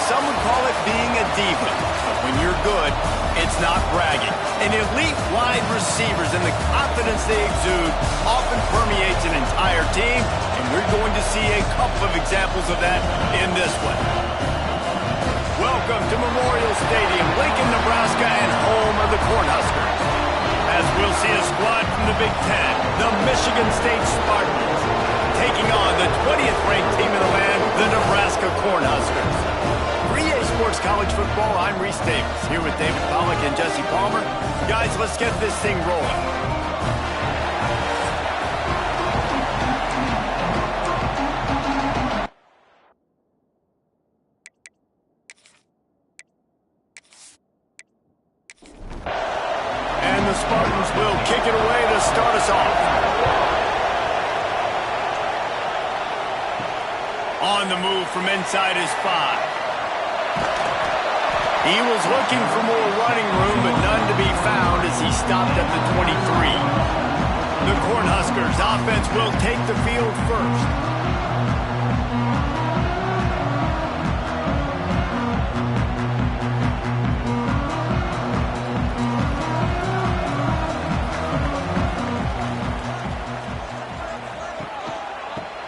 some would call it being a diva. But when you're good, it's not bragging. And elite wide receivers and the confidence they exude often permeates an entire team, and we're going to see a couple of examples of that in this one. Welcome to Memorial Stadium, Lincoln, Nebraska, and home of the Cornhuskers. As we'll see a squad from the Big Ten, the Michigan State Spartans, taking on the 20th ranked team in the land, the Nebraska Cornhuskers. For EA Sports College Football, I'm Reese Davis, here with David Pollack and Jesse Palmer. Guys, let's get this thing rolling. The Spartans will kick it away to start us off. On the move from inside his 5. He was looking for more running room, but none to be found as he stopped at the 23. The Cornhuskers offense will take the field first.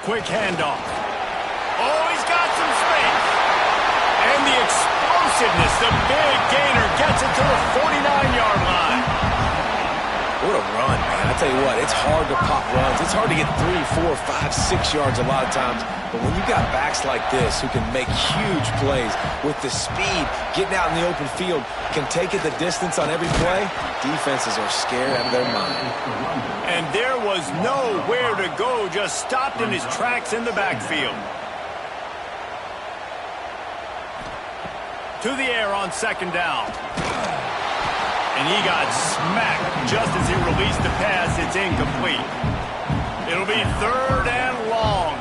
Quick handoff. Oh, he's got some space. And the explosiveness, the big gainer gets it to the 49-yard line. What a run, man. I tell you what, it's hard to pop runs. It's hard to get 3, 4, 5, 6 yards a lot of times. But when you got backs like this who can make huge plays with the speed, getting out in the open field, can take it the distance on every play, defenses are scared out of their mind. And there was nowhere to go, just stopped in his tracks in the backfield. To the air on second down. And he got smacked just as he released the pass. It's incomplete. It'll be third and long.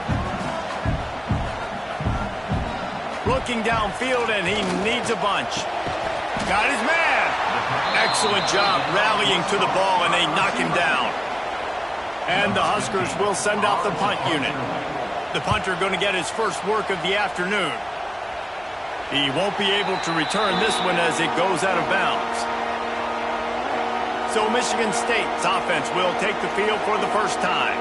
Looking downfield, and he needs a bunch. Got his man. Excellent job rallying to the ball, and they knock him down. And the Huskers will send out the punt unit. The punter going to get his first work of the afternoon. He won't be able to return this one as it goes out of bounds. So Michigan State's offense will take the field for the first time.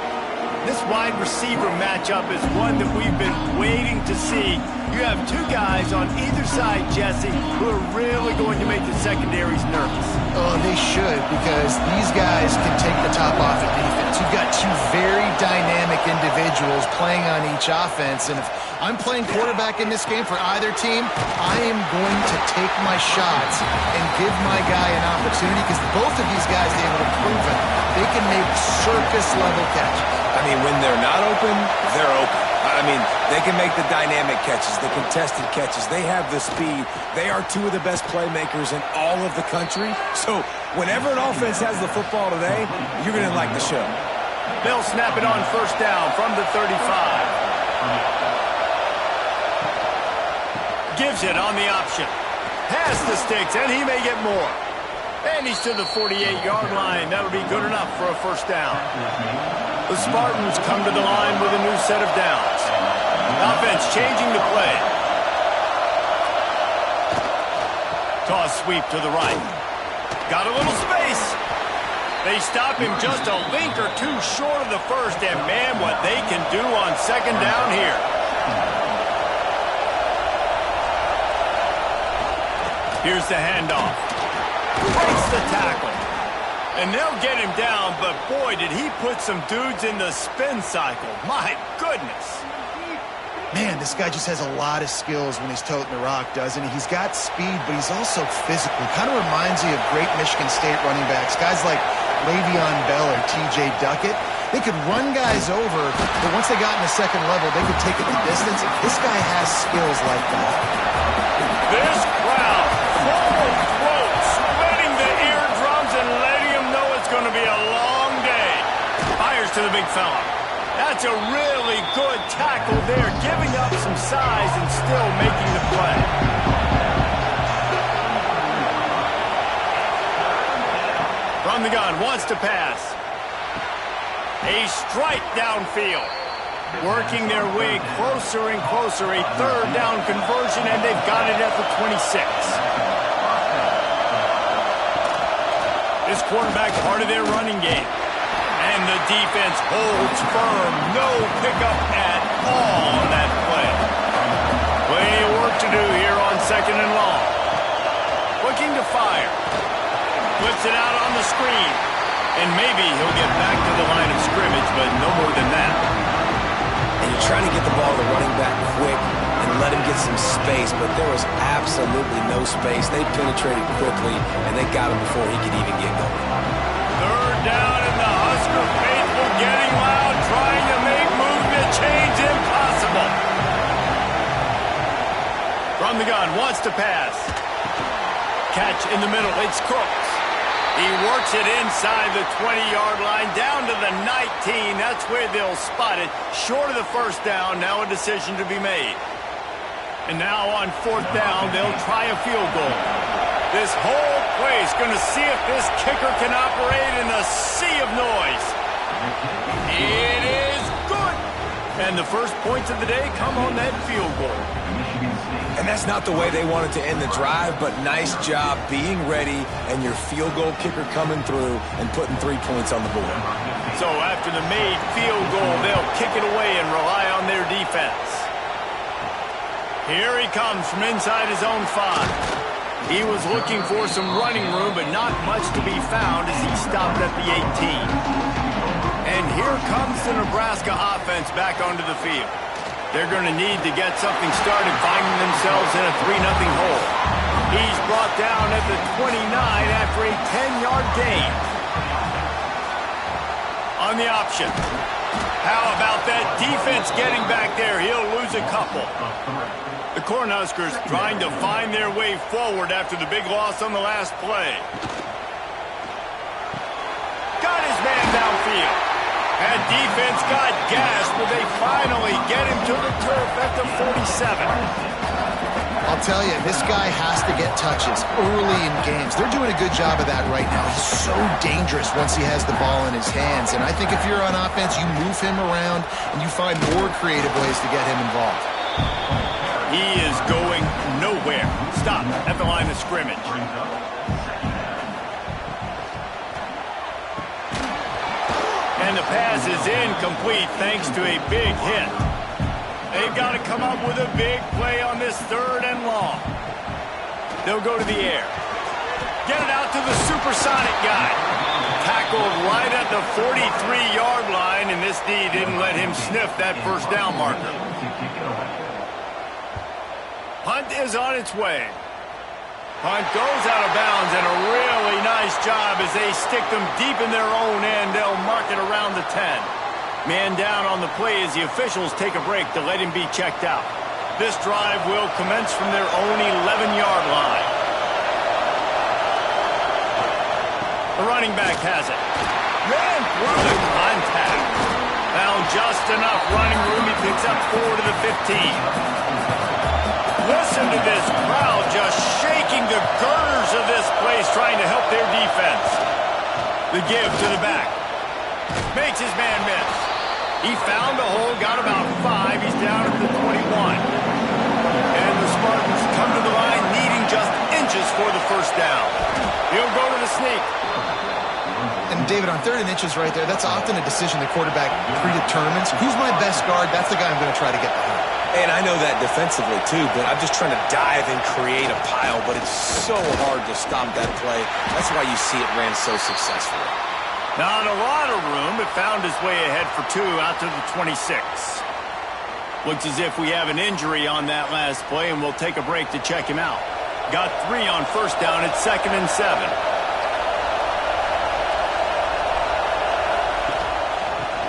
This wide receiver matchup is one that we've been waiting to see. You have two guys on either side, Jesse, who are really going to make the secondaries nervous. Oh, they should, because these guys can take the top off of defense. You've got two very dynamic individuals playing on each offense, and if I'm playing quarterback in this game for either team, I am going to take my shots and give my guy an opportunity, because both of these guys, they have proven they can make circus-level catches. I mean, when they're not open, they're open. I mean, they can make the dynamic catches, the contested catches. They have the speed. They are two of the best playmakers in all of the country. So whenever an offense has the football today, you're going to like the show. They'll snap it on first down from the 35. Gives it on the option. Pass the sticks, and he may get more. And he's to the 48-yard line. That'll be good enough for a first down. The Spartans come to the line with a new set of downs. Offense changing the play. Toss sweep to the right. Got a little space. They stop him just a link or two short of the first, and man, what they can do on second down here. Here's the handoff. Breaks the tackle. And they'll get him down, but boy, did he put some dudes in the spin cycle. My goodness. Man, this guy just has a lot of skills when he's toting the rock, doesn't he? He's got speed, but he's also physical. Kind of reminds you of great Michigan State running backs. Guys like Le'Veon Bell or T.J. Duckett. They could run guys over, but once they got in the second level, they could take it the distance. This guy has skills like that. This crowd, full throat, splitting the eardrums and letting him know it's going to be a long day. Fires to the big fella. That's a really good tackle there, giving up some size and still making the play. From the gun, wants to pass. A strike downfield. Working their way closer and closer, a third down conversion, and they've got it at the 26. This quarterback, part of their running game. And the defense holds firm. No pickup at all on that play. Plenty of work to do here on 2nd and long. Looking to fire. Flips it out on the screen. And maybe he'll get back to the line of scrimmage, but no more than that. And you're trying to get the ball to the running back quick and let him get some space, but there was absolutely no space. They penetrated quickly, and they got him before he could even get going. Third down, and the Husker faithful getting loud, trying to make movement change impossible. From the gun, wants to pass. Catch in the middle, it's Cooks. He works it inside the 20-yard line, down to the 19. That's where they'll spot it. Short of the first down, now a decision to be made. And now on 4th down, they'll try a field goal. This whole play is going to see if this kicker can operate in a sea of noise. It is good. And the first points of the day come on that field goal. And that's not the way they wanted to end the drive, but nice job being ready and your field goal kicker coming through and putting 3 points on the board. So after the made field goal, they'll kick it away and rely on their defense. Here he comes from inside his own 5. He was looking for some running room, but not much to be found as he stopped at the 18. And here comes the Nebraska offense back onto the field. They're going to need to get something started, finding themselves in a 3-0 hole. He's brought down at the 29 after a 10-yard gain. On the option. How about that defense getting back there? He'll lose a couple. The Cornhuskers trying to find their way forward after the big loss on the last play. Got his man downfield. And defense got gashed, but they finally get him to the turf at the 47. I'll tell you, this guy has to get touches early in games. They're doing a good job of that right now. He's so dangerous once he has the ball in his hands. And I think if you're on offense, you move him around and you find more creative ways to get him involved. He is going nowhere. Stop at the line of scrimmage. And the pass is incomplete thanks to a big hit. They've got to come up with a big play on this 3rd and long. They'll go to the air. Get it out to the supersonic guy. Tackled right at the 43-yard line, and this D didn't let him sniff that first down marker. Punt is on its way. Punt goes out of bounds, and a really nice job as they stick them deep in their own end. They'll mark it around the 10. Man down on the play as the officials take a break to let him be checked out. This drive will commence from their own 11-yard line. The running back has it. Ran through the contact. Found just enough running room. He picks up 4 to the 15. Listen to this crowd just shaking the girders of this place, trying to help their defense. The give to the back. Makes his man miss. He found a hole, got about 5. He's down at the 21. And the Spartans come to the line needing just inches for the first down. He'll go to the sneak. And David, on 3rd and inches right there, that's often a decision the quarterback predetermines. Who's my best guard? That's the guy I'm going to try to get behind. And I know that defensively, too, but I'm just trying to dive and create a pile, but it's so hard to stop that play. That's why you see it ran so successfully. Not a lot of room, but found his way ahead for 2 out to the 26. Looks as if we have an injury on that last play, and we'll take a break to check him out. Got 3 on first down at 2nd and 7.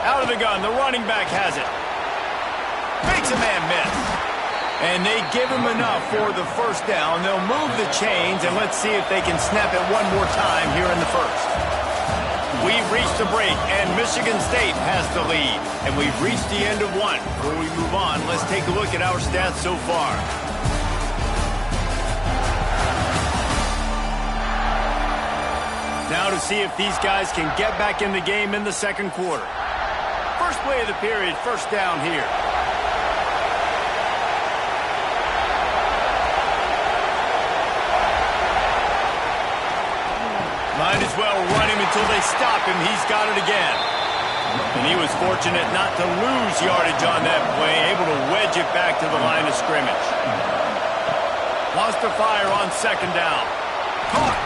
Out of the gun, the running back has it. Makes a man miss. And they give him enough for the first down. They'll move the chains, and let's see if they can snap it one more time here in the first. We've reached the break, and Michigan State has the lead. And we've reached the end of one. Before we move on, let's take a look at our stats so far. Now to see if these guys can get back in the game in the second quarter. First play of the period, first down here. Might as well run him until they stop him. He's got it again. And he was fortunate not to lose yardage on that play, able to wedge it back to the line of scrimmage. Wants to fire on second down. Caught.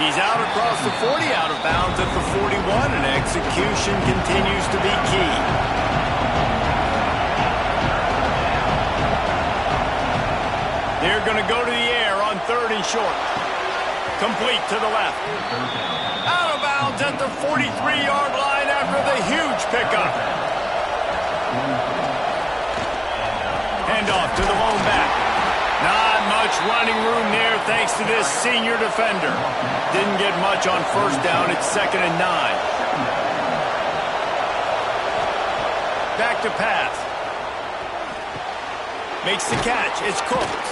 He's out across the 40, out of bounds at the 41, and execution continues to be key. They're going to go to the air on third and short. Complete to the left. Out of bounds at the 43-yard line after the huge pickup. Handoff to the lone back. Not much running room there thanks to this senior defender. Didn't get much on first down. It's 2nd and 9. Back to pass. Makes the catch. It's Cooks.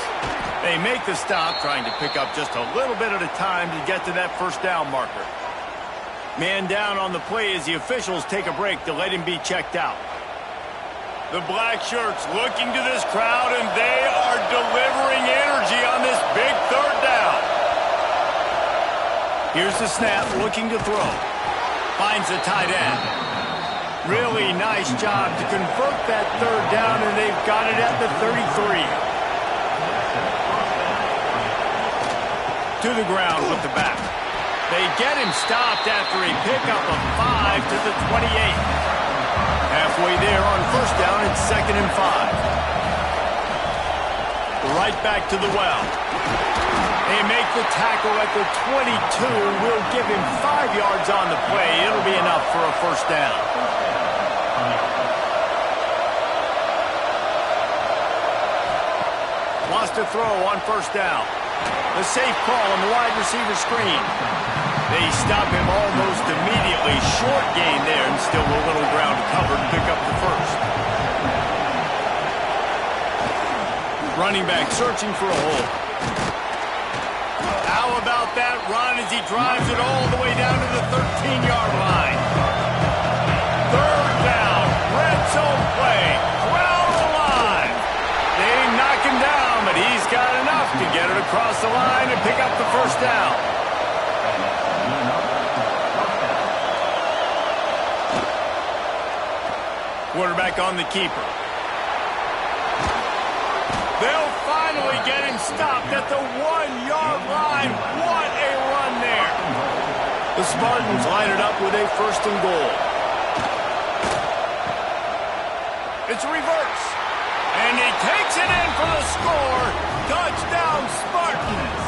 They make the stop, trying to pick up just a little bit at a time to get to that first down marker. Man down on the play as the officials take a break to let him be checked out. The black shirts looking to this crowd, and they are delivering energy on this big third down. Here's the snap, looking to throw. Finds the tight end. Really nice job to convert that third down, and they've got it at the 33. To the ground with the back. They get him stopped after a pickup of 5 to the 28. Halfway there on first down, it's 2nd and 5. Right back to the well. They make the tackle at the 22. We'll give him 5 yards on the play. It'll be enough for a first down. Wants to throw on first down. The safe call on the wide receiver screen. They stop him almost immediately. Short gain there, and still a little ground to cover to pick up the first. Running back searching for a hole. How about that run as he drives it all the way down to the 13-yard line? Third down, red zone play, crowd alive. They knock him down, but he's got enough to get it across the line and pick up the first down. Quarterback on the keeper. They'll finally get him stopped at the 1-yard line. What a run there. The Spartans line it up with a first and goal. It's a reverse. And he takes it in for the score. Touchdown, Spartans.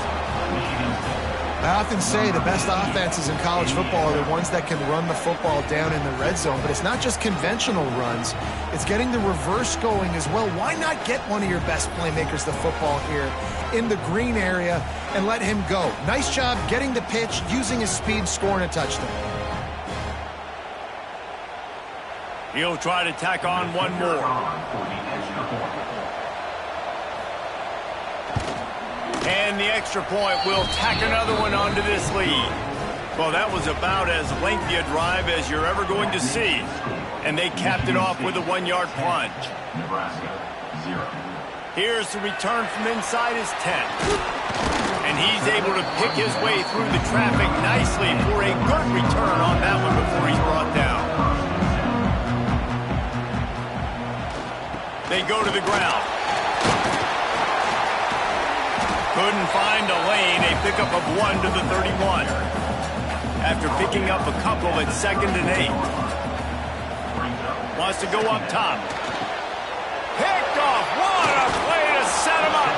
I often say the best offenses in college football are the ones that can run the football down in the red zone, but it's not just conventional runs. It's getting the reverse going as well. Why not get one of your best playmakers the football here in the green area and let him go? Nice job getting the pitch, using his speed, scoring a touchdown. He'll try to tack on one more. And the extra point will tack another one onto this lead. Well, that was about as lengthy a drive as you're ever going to see. And they capped it off with a 1-yard plunge. Here's the return from inside his 10. And he's able to pick his way through the traffic nicely for a good return on that one before he's brought down. They go to the ground. Couldn't find a lane. A pickup of 1 to the 31. After picking up a couple at 2nd and 8. Wants to go up top. Picked off. What a play to set him up.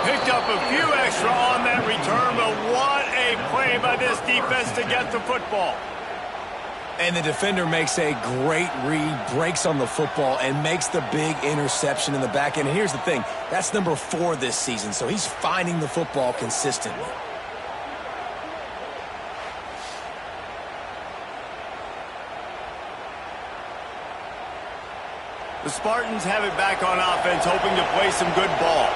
Picked up a few extra on that return, but what a play by this defense to get the football. And the defender makes a great read, breaks on the football, and makes the big interception in the back end. And here's the thing, that's number 4 this season, so he's finding the football consistently. The Spartans have it back on offense, hoping to play some good ball.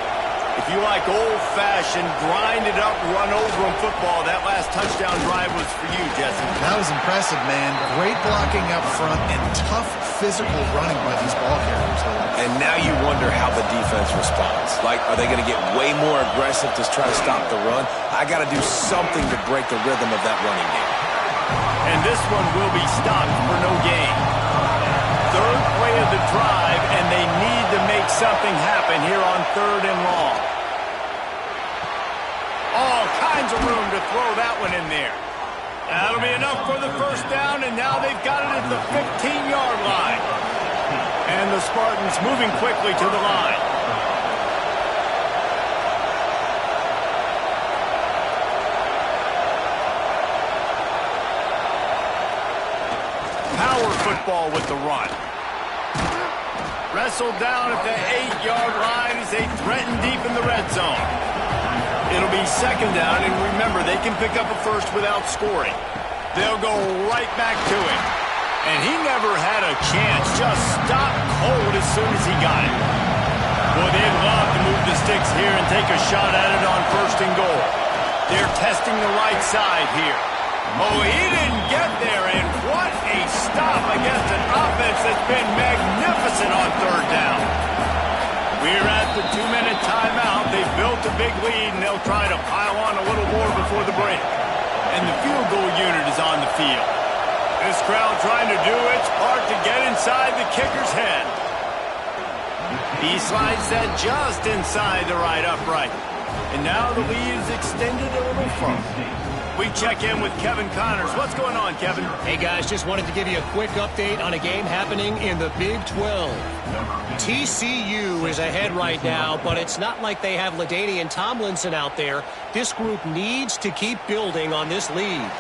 If you like old-fashioned, grind-it-up, run-over-'em football, that last touchdown drive was for you, Jesse. That was impressive, man. Great blocking up front and tough physical running by these ball carriers. And now you wonder how the defense responds. Like, are they going to get way more aggressive to try to stop the run? I got to do something to break the rhythm of that running game. And this one will be stopped for no gain. Third play of the drive, and they need to make something happen here on 3rd and long. All kinds of room to throw that one in there. That'll be enough for the first down, and now they've got it at the 15-yard line. And the Spartans moving quickly to the line. Power football with the run. Wrestled down at the 8-yard line as they threaten deep in the red zone. It'll be 2nd down, and remember, they can pick up a first without scoring. They'll go right back to him. And he never had a chance, just stopped cold as soon as he got it. Boy, they'd love to move the sticks here and take a shot at it on 1st and goal. They're testing the right side here. Oh, he didn't get there, and what a stop against an offense that's been magnificent on 3rd down. We're at the 2-minute timeout. They've built a big lead, and they'll try to pile on a little more before the break. And the field goal unit is on the field. This crowd trying to do its part to get inside the kicker's head. He slides that just inside the right upright. And now the lead is extended a little further. We check in with Kevin Connors. What's going on, Kevin? Hey, guys, just wanted to give you a quick update on a game happening in the Big 12. TCU is ahead right now, but it's not like they have LaDainian Tomlinson out there. This group needs to keep building on this lead.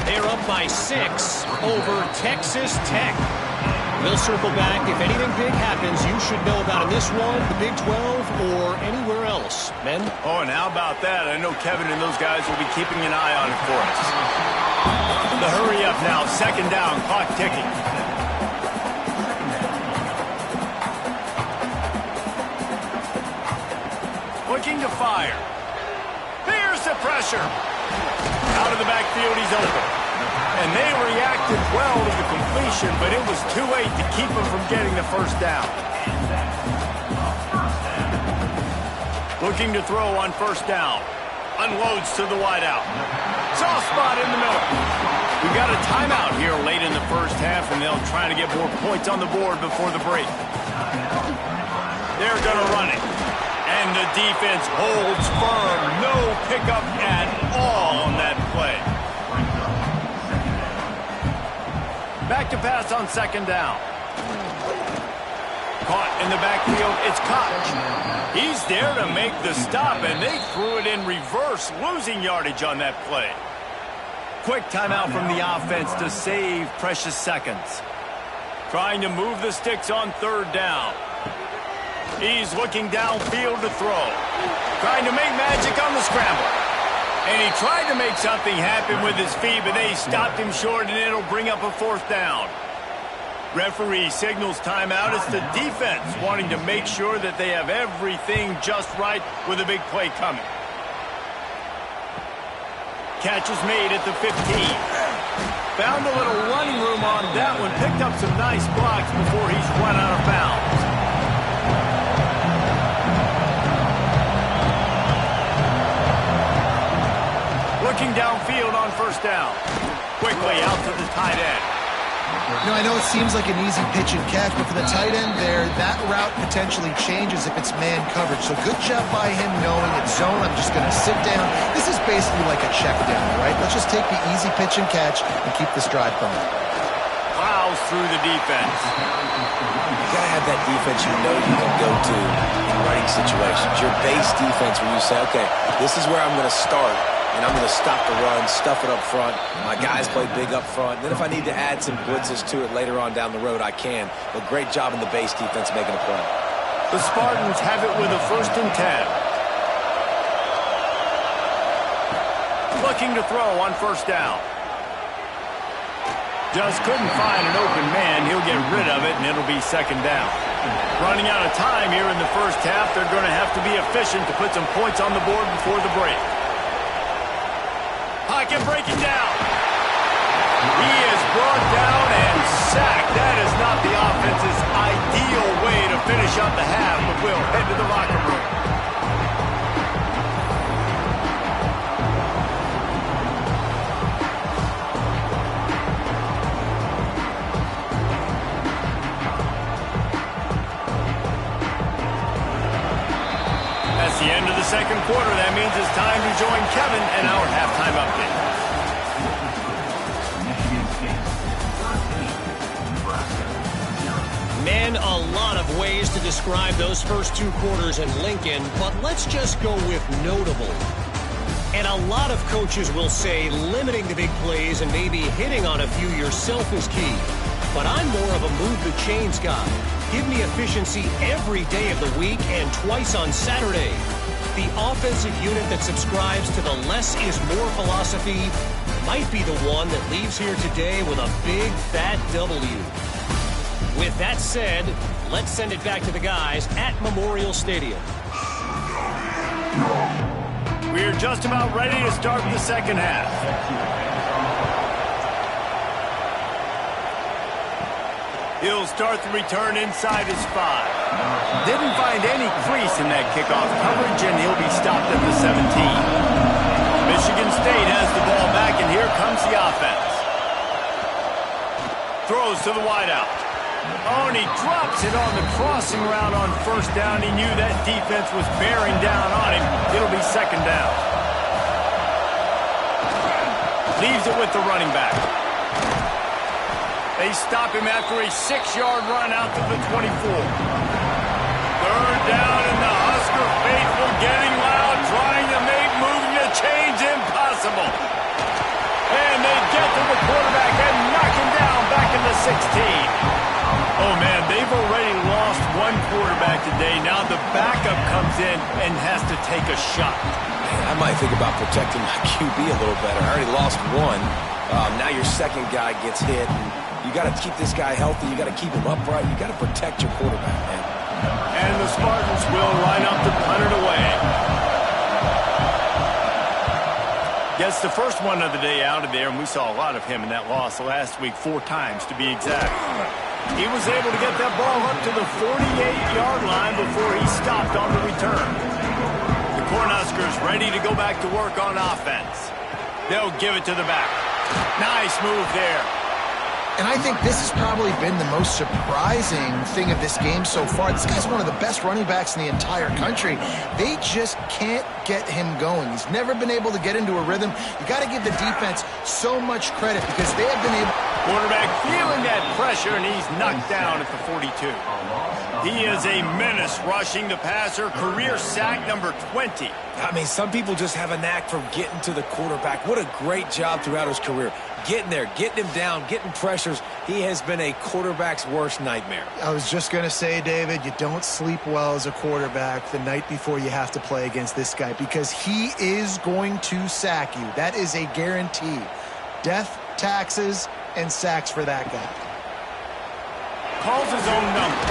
They're up by 6 over Texas Tech. We'll circle back. If anything big happens, you should know about in this one, the Big 12, or anywhere else. Men? Oh, and how about that? I know Kevin and those guys will be keeping an eye on it for us. The hurry up now. 2nd down. Clock ticking. Looking to fire. There's the pressure. Out of the backfield, he's open. And they reacted well to the completion, but it was too late to keep him from getting the 1st down. Looking to throw on 1st down. Unloads to the wideout. Soft spot in the middle. We got a timeout here late in the 1st half, and they'll try to get more points on the board before the break. They're going to run it. And the defense holds firm. No pickup at all on that play. Back to pass on 2nd down. Caught in the backfield. It's Koch. He's there to make the stop, and they threw it in reverse, losing yardage on that play. Quick timeout from the offense to save precious seconds. Trying to move the sticks on 3rd down. He's looking downfield to throw. Trying to make magic on the scramble. And he tried to make something happen with his feet, but they stopped him short, and it'll bring up a 4th down. Referee signals timeout. It's the defense wanting to make sure that they have everything just right with a big play coming. Catch is made at the 15. Found a little running room on that one. Picked up some nice blocks before he's run out of bounds. Looking downfield on 1st down. Quickly out to the tight end. You know, I know it seems like an easy pitch and catch, but for the tight end there, that route potentially changes if it's man coverage. So good job by him knowing it's zone. I'm just going to sit down. This is basically like a check down, right? Let's just take the easy pitch and catch and keep this drive going. Plows through the defense. You got to have that defense you know you can go to in running situations. Your base defense where you say, okay, this is where I'm going to start. And I'm going to stop the run, stuff it up front. My guys play big up front. Then if I need to add some blitzes to it later on down the road, I can. But great job in the base defense making a play. The Spartans have it with a 1st and 10. Looking to throw on 1st down. Just couldn't find an open man. He'll get rid of it, and it'll be second down. Running out of time here in the first half. They're going to have to be efficient to put some points on the board before the break. Pocket breaking down. He is brought down and sacked. That is not the offense's ideal way to finish up the half, but we'll head to the locker room. That's the end of the second quarter. That means it's time to join Kevin and our halftime update. Man, a lot of ways to describe those first two quarters in Lincoln, but let's just go with notable. And a lot of coaches will say limiting the big plays and maybe hitting on a few yourself is key. But I'm more of a move the chains guy. Give me efficiency every day of the week and twice on Saturday. The offensive unit that subscribes to the less is more philosophy might be the one that leaves here today with a big, fat W. With that said, let's send it back to the guys at Memorial Stadium. We're just about ready to start the second half. He'll start the return inside his 5. Didn't find any crease in that kickoff coverage, and he'll be stopped at the 17. Michigan State has the ball back, and here comes the offense. Throws to the wideout. Oh, and he drops it on the crossing route on first down. He knew that defense was bearing down on him. It'll be second down. Leaves it with the running back. They stop him after a 6-yard run out to the 24. Third down, and the Husker faithful getting loud, trying to make moving the chains impossible. And they get to the quarterback and knock him down back in the 16. Oh, man, they've already lost one quarterback today. Now the backup comes in and has to take a shot. I might think about protecting my QB a little better. I already lost one. Now your second guy gets hit. And you got to keep this guy healthy. You got to keep him upright. You got to protect your quarterback, man. And the Spartans will line up to punt it away. Gets the first one of the day out of there, and we saw a lot of him in that loss last week, 4 times to be exact. He was able to get that ball up to the 48-yard line before he stopped on the return. The Cornhuskers ready to go back to work on offense. They'll give it to the back. Nice move there. And I think this has probably been the most surprising thing of this game so far. This guy's one of the best running backs in the entire country. They just can't get him going. He's never been able to get into a rhythm. You got to give the defense so much credit because they have been able... Quarterback feeling that pressure, and he's knocked down at the 42. He is a menace rushing the passer. Career sack number 20. I mean, some people just have a knack for getting to the quarterback. What a great job throughout his career. Getting there, getting him down, getting pressures. He has been a quarterback's worst nightmare. I was just going to say, David, you don't sleep well as a quarterback the night before you have to play against this guy because he is going to sack you. That is a guarantee. Death, taxes, and sacks for that guy. Calls his own number.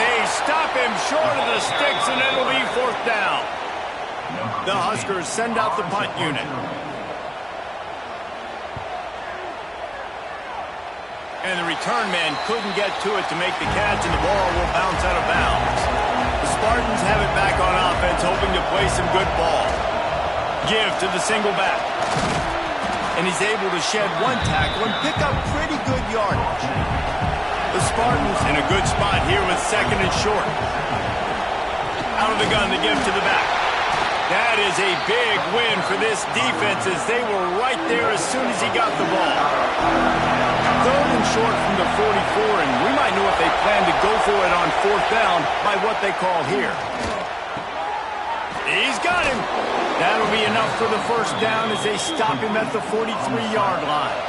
They stop him short of the sticks, and it'll be 4th down. The Huskers send out the punt unit. And the return man couldn't get to it to make the catch, and the ball will bounce out of bounds. The Spartans have it back on offense, hoping to play some good ball. Give to the single back. And he's able to shed one tackle and pick up pretty good yardage. The Spartans in a good spot here with second and short. Out of the gun to give to the back. That is a big win for this defense as they were right there as soon as he got the ball. Third and short from the 44, and we might know if they plan to go for it on 4th down by what they call here. He's got him. That'll be enough for the first down as they stop him at the 43-yard line.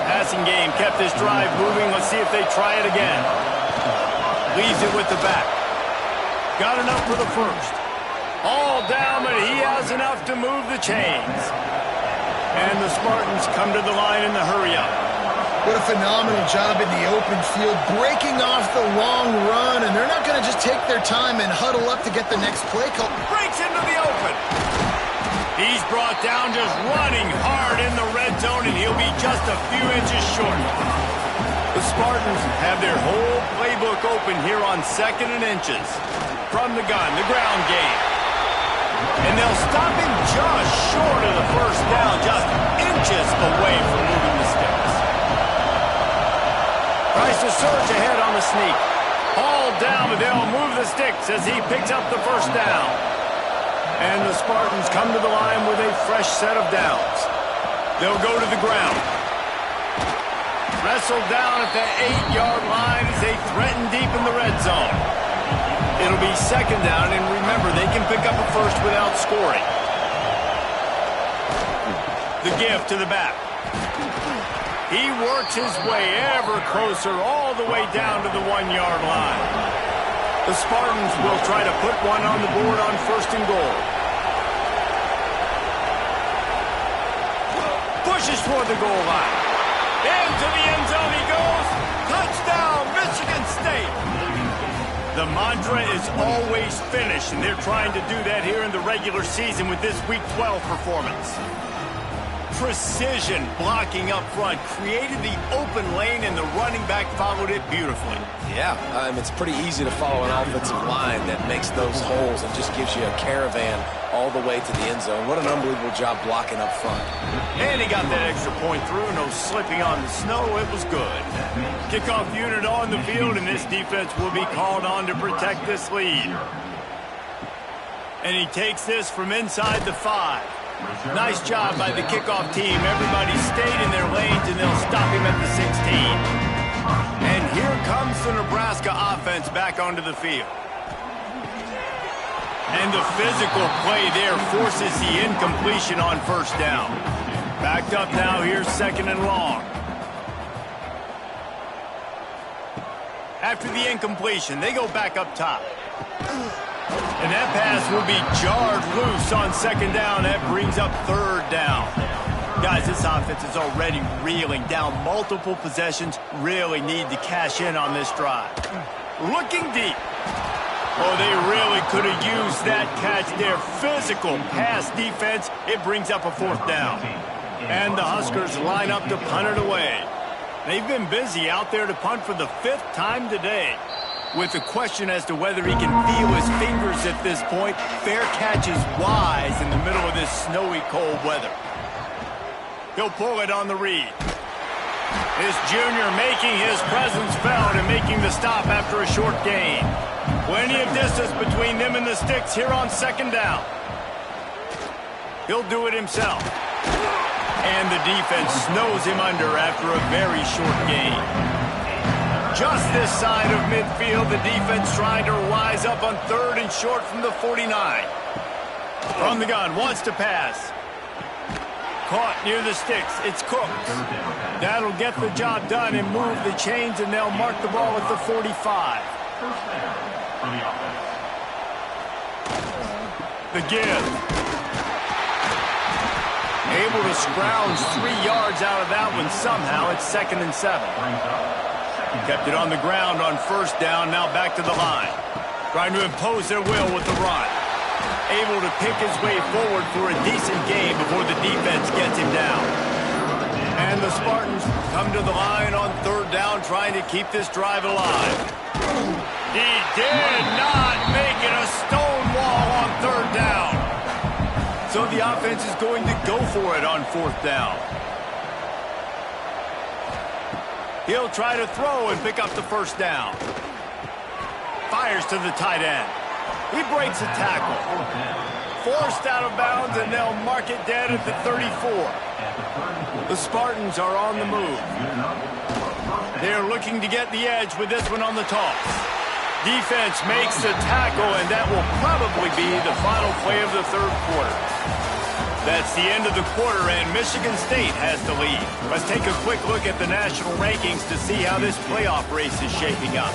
Passing game kept this drive moving. Let's see if they try it again. Leaves it with the back. Got enough for the first. All down, but he has enough to move the chains. And the Spartans come to the line in the hurry-up. What a phenomenal job in the open field, breaking off the long run, and they're not going to just take their time and huddle up to get the next play call. Breaks into the open. He's brought down just running hard in the red zone, and he'll be just a few inches short. The Spartans have their whole playbook open here on 2nd and inches. From the gun, the ground game. And they'll stop him just short of the first down, just inches away from moving the sticks. Tries to surge ahead on the sneak. Hauled down, but they'll move the sticks as he picks up the first down. And the Spartans come to the line with a fresh set of downs. They'll go to the ground. Wrestled down at the 8-yard line as they threaten deep in the red zone. It'll be 2nd down, and remember, they can pick up a first without scoring. The give to the back. He works his way ever closer all the way down to the 1-yard line. The Spartans will try to put one on the board on 1st and goal. Pushes toward the goal line. Into the end zone he goes. Touchdown, Michigan State. The mantra is always finish, and they're trying to do that here in the regular season with this Week 12 performance. Precision blocking up front created the open lane, and the running back followed it beautifully. Yeah, it's pretty easy to follow an offensive line that makes those holes and just gives you a caravan all the way to the end zone. What an unbelievable job blocking up front. And he got that extra point through. No slipping on the snow. It was good. Kickoff unit on the field, and this defense will be called on to protect this lead. And he takes this from inside the 5. Nice job by the kickoff team. Everybody stayed in their lanes, and they'll stop him at the 16. And here comes the Nebraska offense back onto the field. And the physical play there forces the incompletion on 1st down. Backed up now, here's 2nd and long. After the incompletion, they go back up top. And that pass will be jarred loose on 2nd down. That brings up 3rd down. Guys, this offense is already reeling down multiple possessions. Really need to cash in on this drive. Looking deep. Oh, they really could have used that catch there. Physical pass defense. It brings up a 4th down. And the Huskers line up to punt it away. They've been busy out there to punt for the 5th time today. With the question as to whether he can feel his fingers at this point, fair catch is wise in the middle of this snowy, cold weather. He'll pull it on the read. This junior making his presence felt and making the stop after a short gain. Plenty of distance between them and the sticks here on 2nd down. He'll do it himself. And the defense snows him under after a very short gain. Just this side of midfield, the defense trying to rise up on 3rd and short from the 49. From the gun, wants to pass. Caught near the sticks. It's Cook. That'll get the job done and move the chains, and they'll mark the ball at the 45. The give. Able to scrounge 3 yards out of that one somehow. It's 2nd and 7. Kept it on the ground on 1st down, now back to the line. Trying to impose their will with the run. Able to pick his way forward for a decent gain before the defense gets him down. And the Spartans come to the line on 3rd down, trying to keep this drive alive. He did not make it a stone wall on 3rd down. So the offense is going to go for it on 4th down. He'll try to throw and pick up the 1st down. Fires to the tight end. He breaks a tackle. Forced out of bounds, and they'll mark it dead at the 34. The Spartans are on the move. They're looking to get the edge with this one on the toss. Defense makes the tackle, and that will probably be the final play of the 3rd quarter. That's the end of the quarter, and Michigan State has the lead. Let's take a quick look at the national rankings to see how this playoff race is shaping up.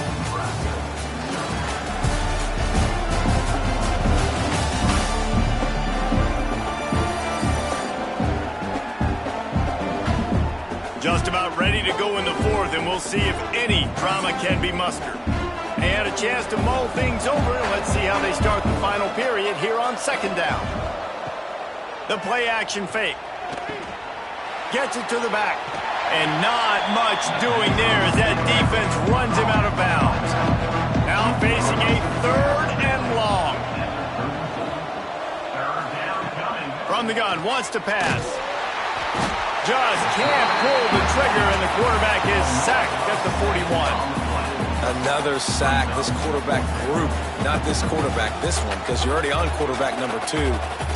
Just about ready to go in the fourth, and we'll see if any drama can be mustered. They had a chance to mull things over, and let's see how they start the final period here on second down. The play action fake. Gets it to the back. And not much doing there as that defense runs him out of bounds. Now facing a third and long. From the gun, wants to pass. Just can't pull the trigger, and the quarterback is sacked at the 41. Another sack. This quarterback group, not this quarterback, this one, because you're already on quarterback number 2.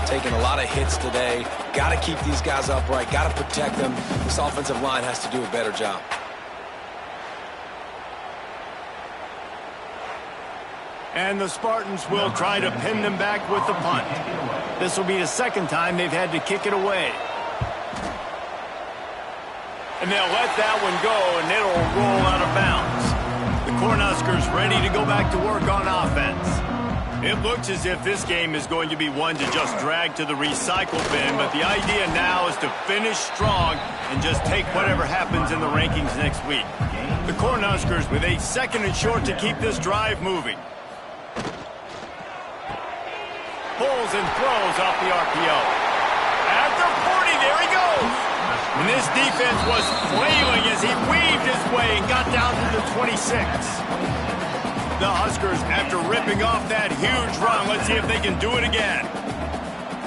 Taking a lot of hits today. Got to keep these guys upright. Got to protect them. This offensive line has to do a better job. And the Spartans will try to pin them back with the punt. This will be the second time they've had to kick it away. And they'll let that one go, and it'll roll out of bounds. The Cornhuskers ready to go back to work on offense. It looks as if this game is going to be one to just drag to the recycle bin, but the idea now is to finish strong and just take whatever happens in the rankings next week. The Cornhuskers with a second and short to keep this drive moving. Pulls and throws off the RPO. At the 40, there he goes. And this defense was flailing as he weaved his way and got down to the 26. The Huskers, after ripping off that huge run, let's see if they can do it again.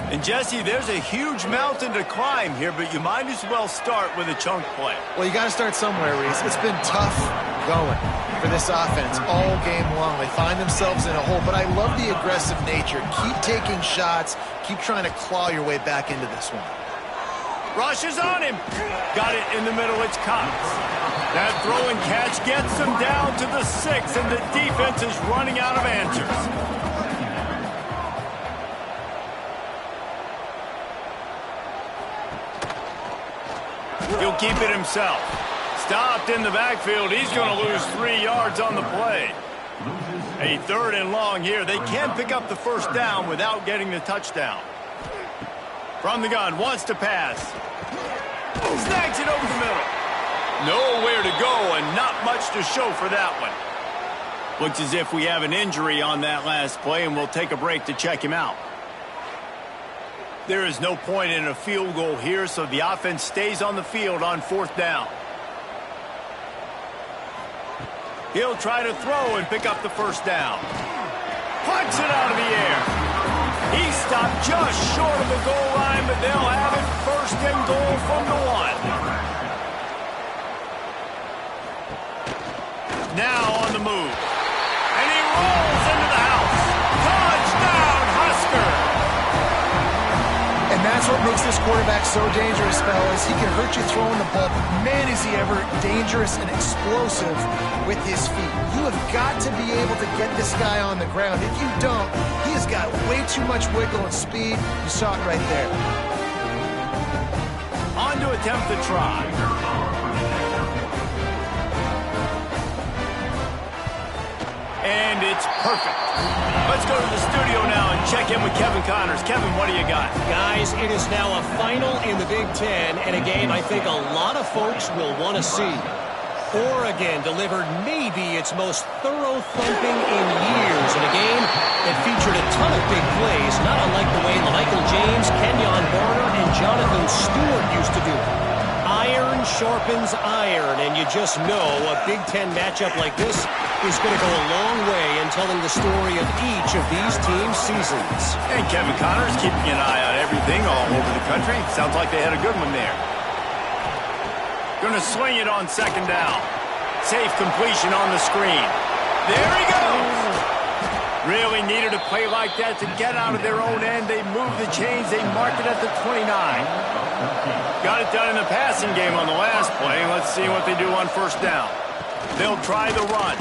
And Jesse, there's a huge mountain to climb here, but you might as well start with a chunk play. Well, you got to start somewhere, Reese. It's been tough going for this offense all game long. They find themselves in a hole, but I love the aggressive nature. Keep taking shots. Keep trying to claw your way back into this one. Rushes on him. Got it in the middle. It's Cox. That throw and catch gets him down to the 6, and the defense is running out of answers. He'll keep it himself. Stopped in the backfield. He's going to lose 3 yards on the play. A third and long here. They can pick up the first down without getting the touchdown. From the gun, wants to pass. Snags it over the middle. Nowhere to go and not much to show for that one. Looks as if we have an injury on that last play, and we'll take a break to check him out. There is no point in a field goal here, so the offense stays on the field on fourth down. He'll try to throw and pick up the first down. Punts it out of the air. He stopped just short of the goal line, but they'll have it first and goal from the 1. Now on the move. And he rolls into the house. Touchdown, Husker! And that's what makes this quarterback so dangerous, fellas. He can hurt you throwing the ball, but man, is he ever dangerous and explosive with his feet. You have got to be able to get this guy on the ground. If you don't, he has got way too much wiggle and speed. You saw it right there. On to attempt the try. And it's perfect. Let's go to the studio now and check in with Kevin Connors. Kevin, what do you got? Guys, it is now a final in the Big Ten, and a game I think a lot of folks will want to see. Oregon delivered maybe its most thorough thumping in years in a game that featured a ton of big plays, not unlike the way Michael James, Kenyon Barner, and Jonathan Stewart used to do it. Iron sharpens iron, and you just know a Big Ten matchup like this is going to go a long way in telling the story of each of these teams' seasons. And Kevin Connors keeping an eye on everything all over the country. Sounds like they had a good one there. Going to swing it on second down. Safe completion on the screen. There he goes! Really needed a play like that to get out of their own end. They move the chains. They mark it at the 29. Got it done in the passing game on the last play. Let's see what they do on first down. They'll try the run.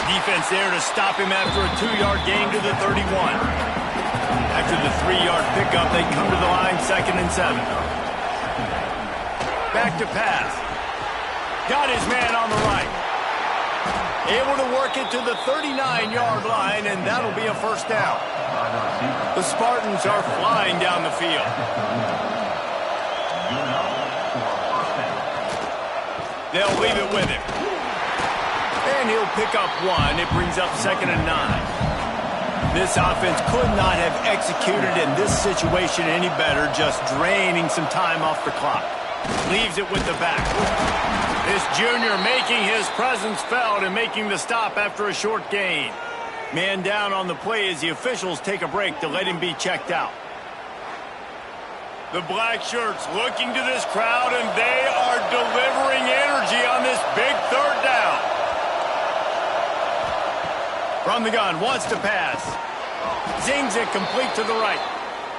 Defense there to stop him after a 2-yard gain to the 31. After the 3-yard pickup, they come to the line 2nd and 7. Back to pass. Got his man on the right. Able to work it to the 39-yard line, and that'll be a first down. The Spartans are flying down the field. They'll leave it with him. And he'll pick up one. It brings up 2nd and 9. This offense could not have executed in this situation any better, just draining some time off the clock. Leaves it with the back. This junior making his presence felt and making the stop after a short gain. Man down on the play as the officials take a break to let him be checked out. The black shirts looking to this crowd, and they are delivering energy on this big 3rd down. From the gun, wants to pass. Zings it complete to the right.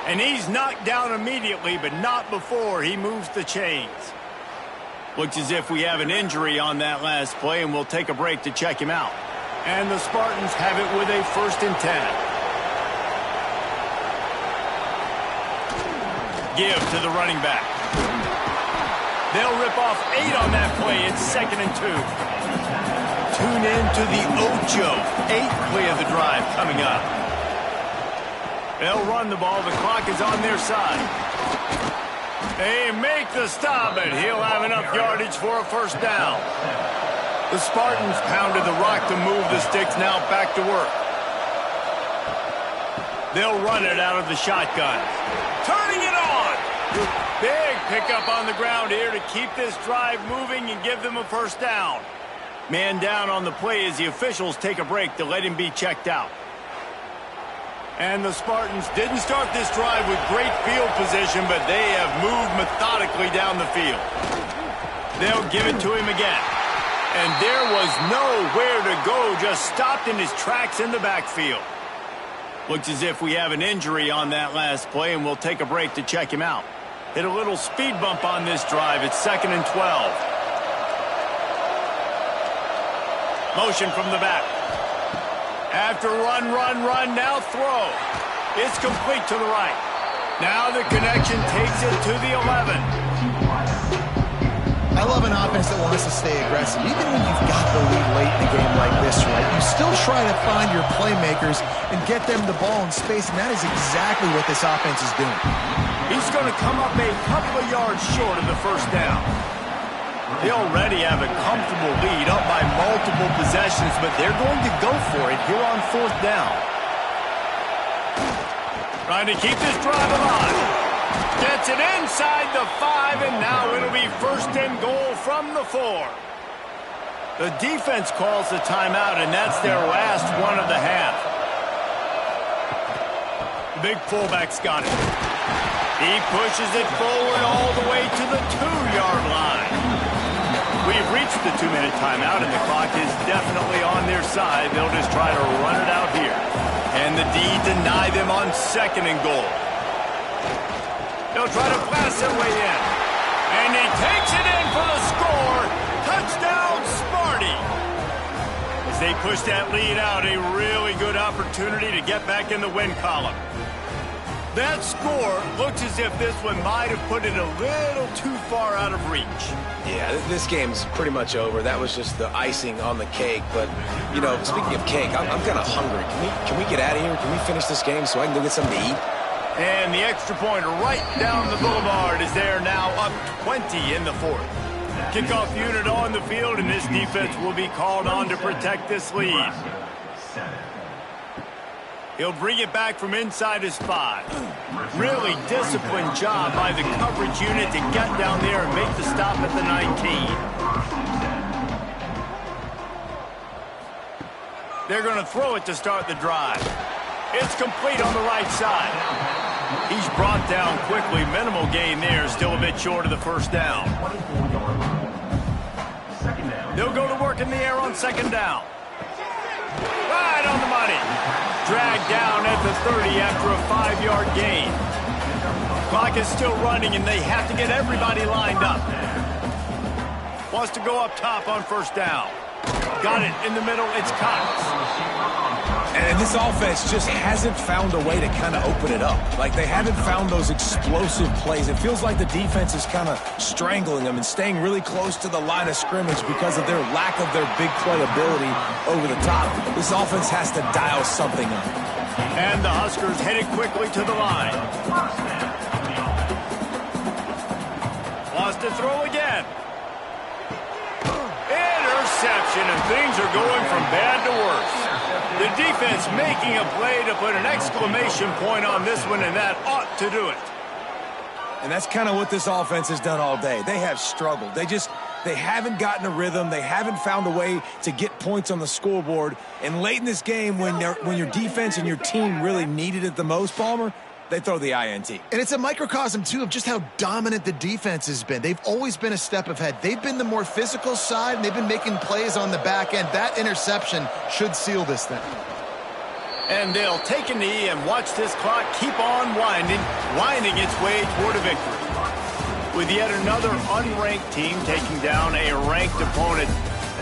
And he's knocked down immediately, but not before he moves the chains. Looks as if we have an injury on that last play, and we'll take a break to check him out. And the Spartans have it with a 1st and 10. Give to the running back. They'll rip off 8 on that play. It's 2nd and 2. Tune in to the Ocho. 8th play of the drive coming up. They'll run the ball. The clock is on their side. They make the stop, and he'll have enough yardage for a 1st down. The Spartans pounded the rock to move the sticks. Now back to work. They'll run it out of the shotgun. Turning it on. Big pickup on the ground here to keep this drive moving and give them a 1st down. Man down on the play as the officials take a break to let him be checked out. And the Spartans didn't start this drive with great field position, but they have moved methodically down the field. They'll give it to him again. And there was nowhere to go, just stopped in his tracks in the backfield. Looks as if we have an injury on that last play, and we'll take a break to check him out. Hit a little speed bump on this drive. It's 2nd and 12. Motion from the back. After run, now throw. It's complete to the right. Now the connection takes it to the 11. I love an offense that wants to stay aggressive. Even when you've got the lead late in a game like this, right, you still try to find your playmakers and get them the ball in space, and that is exactly what this offense is doing. He's going to come up a couple of yards short of the 1st down. They already have a comfortable lead, up by multiple possessions, but they're going to go for it here on 4th down. Trying to keep this drive alive. Gets it inside the 5, and now it'll be 1st and goal from the 4. The defense calls the timeout, and that's their last one of the half. The big fullback's got it. He pushes it forward all the way to the 2-yard line. We've reached the 2-minute timeout, and the clock is definitely on their side. They'll just try to run it out here. And the D deny them on 2nd and goal. They'll try to blast their way in. And he takes it in for the score. Touchdown, Sparty. As they push that lead out, a really good opportunity to get back in the win column. That score looks as if this one might have put it a little too far out of reach. Yeah, this game's pretty much over. That was just the icing on the cake. But, you know, speaking of cake, I'm kind of hungry. Can we get out of here? Can we finish this game so I can go get something to eat? And the extra point right down the boulevard is there now, up 20 in the 4th. Kickoff unit on the field, and this defense will be called on to protect this lead. He'll bring it back from inside his 5. Really disciplined job by the coverage unit to get down there and make the stop at the 19. They're going to throw it to start the drive. It's complete on the right side. He's brought down quickly. Minimal gain there. Still a bit short of the 1st down. They'll go to work in the air on 2nd down. Right on the money. Dragged down at the 30 after a 5-yard gain. Clock is still running, and they have to get everybody lined up. Wants to go up top on 1st down. Got it in the middle. It's Cox. And this offense just hasn't found a way to kind of open it up. Like, they haven't found those explosive plays. It feels like the defense is kind of strangling them and staying really close to the line of scrimmage because of their lack of their big play ability over the top. This offense has to dial something up. And the Huskers headed quickly to the line. Wants to throw again. interception, and things are going from bad to worse. The defense making a play to put an exclamation point on this one, and that ought to do it. And that's kind of what this offense has done all day. They have struggled. They haven't gotten a rhythm. They haven't found a way to get points on the scoreboard. And late in this game, when your defense and your team really needed it the most, Palmer, they throw the INT. And it's a microcosm, too, of just how dominant the defense has been. They've always been a step ahead. They've been the more physical side, and they've been making plays on the back end. That interception should seal this thing. And they'll take a knee and watch this clock keep on winding its way toward a victory. With yet another unranked team taking down a ranked opponent,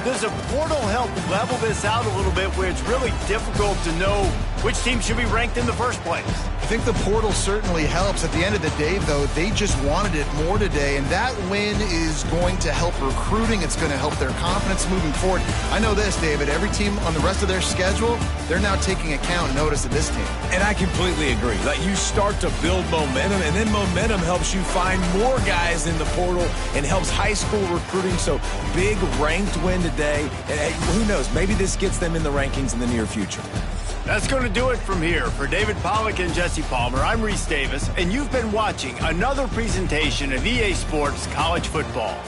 does a portal help level this out a little bit where it's really difficult to know which team should be ranked in the first place? I think the portal certainly helps. At the end of the day, though, they just wanted it more today, and that win is going to help recruiting. It's going to help their confidence moving forward. I know this, David, every team on the rest of their schedule, they're now taking account notice of this team. And I completely agree. Like, you start to build momentum, and then momentum helps you find more guys in the portal and helps high school recruiting. So big ranked win today. And hey, who knows, maybe this gets them in the rankings in the near future. That's going to do it from here. For David Pollack and Jesse Palmer, I'm Reese Davis, and you've been watching another presentation of EA Sports College Football.